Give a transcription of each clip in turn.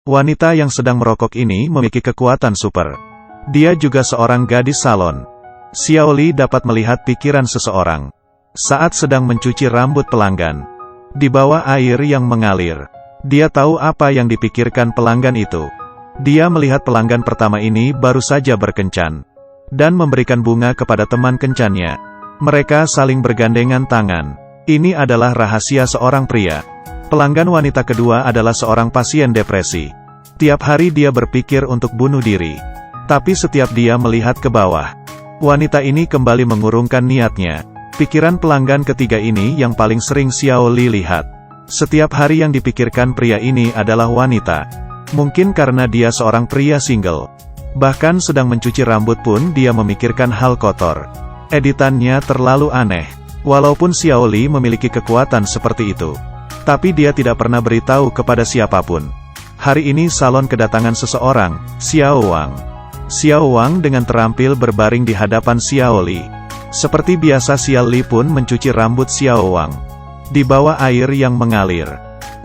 Wanita yang sedang merokok ini memiliki kekuatan super. Dia juga seorang gadis salon. Xiao Li dapat melihat pikiran seseorang saat sedang mencuci rambut pelanggan. Di bawah air yang mengalir, dia tahu apa yang dipikirkan pelanggan itu. Dia melihat pelanggan pertama ini baru saja berkencan dan memberikan bunga kepada teman kencannya. Mereka saling bergandengan tangan. Ini adalah rahasia seorang pria. Pelanggan wanita kedua adalah seorang pasien depresi. Tiap hari dia berpikir untuk bunuh diri. Tapi setiap dia melihat ke bawah, wanita ini kembali mengurungkan niatnya. Pikiran pelanggan ketiga ini yang paling sering Xiao Li lihat. Setiap hari yang dipikirkan pria ini adalah wanita. Mungkin karena dia seorang pria single. Bahkan sedang mencuci rambut pun dia memikirkan hal kotor. Editannya terlalu aneh. Walaupun Xiao Li memiliki kekuatan seperti itu, tapi dia tidak pernah beritahu kepada siapapun. Hari ini salon kedatangan seseorang, Xiao Wang. Xiao Wang dengan terampil berbaring di hadapan Xiao Li. Seperti biasa Xiao Li pun mencuci rambut Xiao Wang. Di bawah air yang mengalir,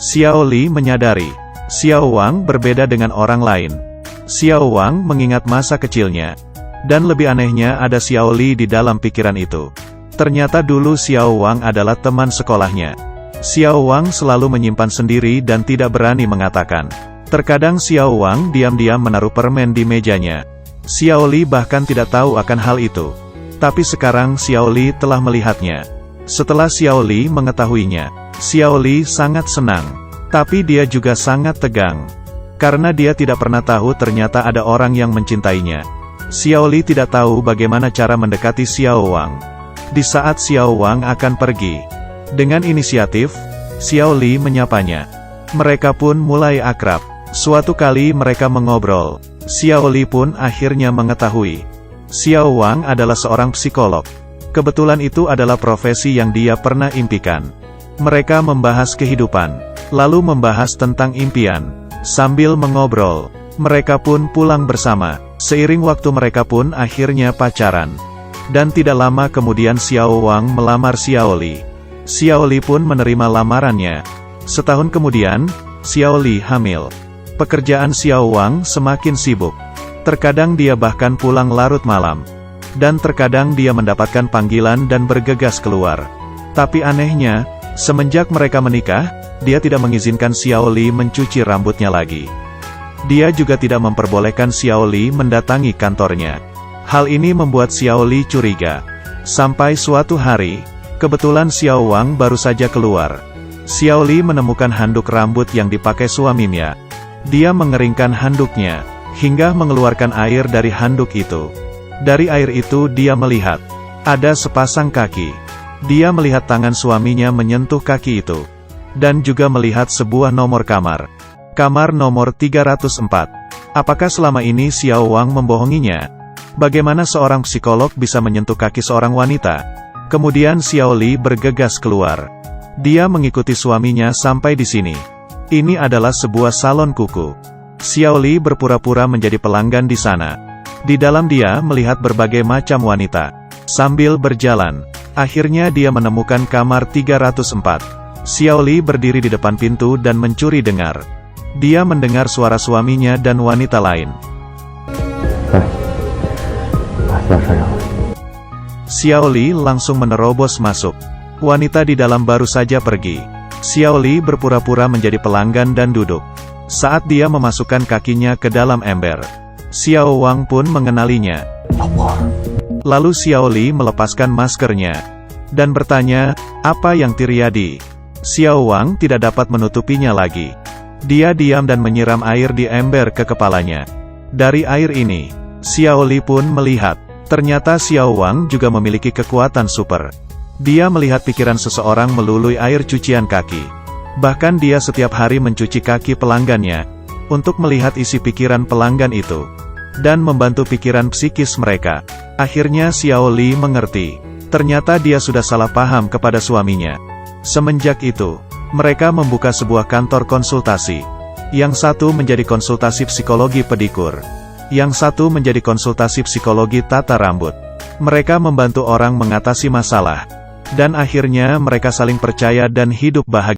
Xiao Li menyadari Xiao Wang berbeda dengan orang lain. Xiao Wang mengingat masa kecilnya. Dan lebih anehnya ada Xiao Li di dalam pikiran itu. Ternyata dulu Xiao Wang adalah teman sekolahnya. Xiao Wang selalu menyimpan sendiri dan tidak berani mengatakan. Terkadang Xiao Wang diam-diam menaruh permen di mejanya. Xiao Li bahkan tidak tahu akan hal itu. Tapi sekarang Xiao Li telah melihatnya. Setelah Xiao Li mengetahuinya, Xiao Li sangat senang. Tapi dia juga sangat tegang. Karena dia tidak pernah tahu ternyata ada orang yang mencintainya. Xiao Li tidak tahu bagaimana cara mendekati Xiao Wang. Di saat Xiao Wang akan pergi, dengan inisiatif, Xiao Li menyapanya. Mereka pun mulai akrab. Suatu kali mereka mengobrol. Xiao Li pun akhirnya mengetahui. Xiao Wang adalah seorang psikolog. Kebetulan itu adalah profesi yang dia pernah impikan. Mereka membahas kehidupan, lalu membahas tentang impian. Sambil mengobrol, mereka pun pulang bersama. Seiring waktu mereka pun akhirnya pacaran. Dan tidak lama kemudian Xiao Wang melamar Xiao Li. Xiao Li pun menerima lamarannya. Setahun kemudian, Xiao Li hamil. Pekerjaan Xiao Wang semakin sibuk. Terkadang dia bahkan pulang larut malam. Dan terkadang dia mendapatkan panggilan dan bergegas keluar. Tapi anehnya, semenjak mereka menikah, dia tidak mengizinkan Xiao Li mencuci rambutnya lagi. Dia juga tidak memperbolehkan Xiao Li mendatangi kantornya. Hal ini membuat Xiao Li curiga. Sampai suatu hari, kebetulan Xiao Wang baru saja keluar. Xiao Li menemukan handuk rambut yang dipakai suaminya. Dia mengeringkan handuknya, hingga mengeluarkan air dari handuk itu. Dari air itu dia melihat ada sepasang kaki. Dia melihat tangan suaminya menyentuh kaki itu. Dan juga melihat sebuah nomor kamar. Kamar nomor 304. Apakah selama ini Xiao Wang membohonginya? Bagaimana seorang psikolog bisa menyentuh kaki seorang wanita? Kemudian Xiao Li bergegas keluar. Dia mengikuti suaminya sampai di sini. Ini adalah sebuah salon kuku. Xiao Li berpura-pura menjadi pelanggan di sana. Di dalam dia melihat berbagai macam wanita. Sambil berjalan, akhirnya dia menemukan kamar 304. Xiao Li berdiri di depan pintu dan mencuri dengar. Dia mendengar suara suaminya dan wanita lain. Xiao Li langsung menerobos masuk. Wanita di dalam baru saja pergi. Xiao Li berpura-pura menjadi pelanggan dan duduk. Saat dia memasukkan kakinya ke dalam ember, Xiao Wang pun mengenalinya. Lalu Xiao Li melepaskan maskernya dan bertanya, apa yang terjadi? Xiao Wang tidak dapat menutupinya lagi. Dia diam dan menyiram air di ember ke kepalanya. Dari air ini, Xiao Li pun melihat, ternyata Xiao Wang juga memiliki kekuatan super. Dia melihat pikiran seseorang melalui air cucian kaki. Bahkan dia setiap hari mencuci kaki pelanggannya, untuk melihat isi pikiran pelanggan itu, dan membantu pikiran psikis mereka. Akhirnya Xiao Li mengerti, ternyata dia sudah salah paham kepada suaminya. Semenjak itu, mereka membuka sebuah kantor konsultasi. Yang satu menjadi konsultasi psikologi pedikur. Yang satu menjadi konsultasi psikologi tata rambut. Mereka membantu orang mengatasi masalah. Dan akhirnya mereka saling percaya dan hidup bahagia.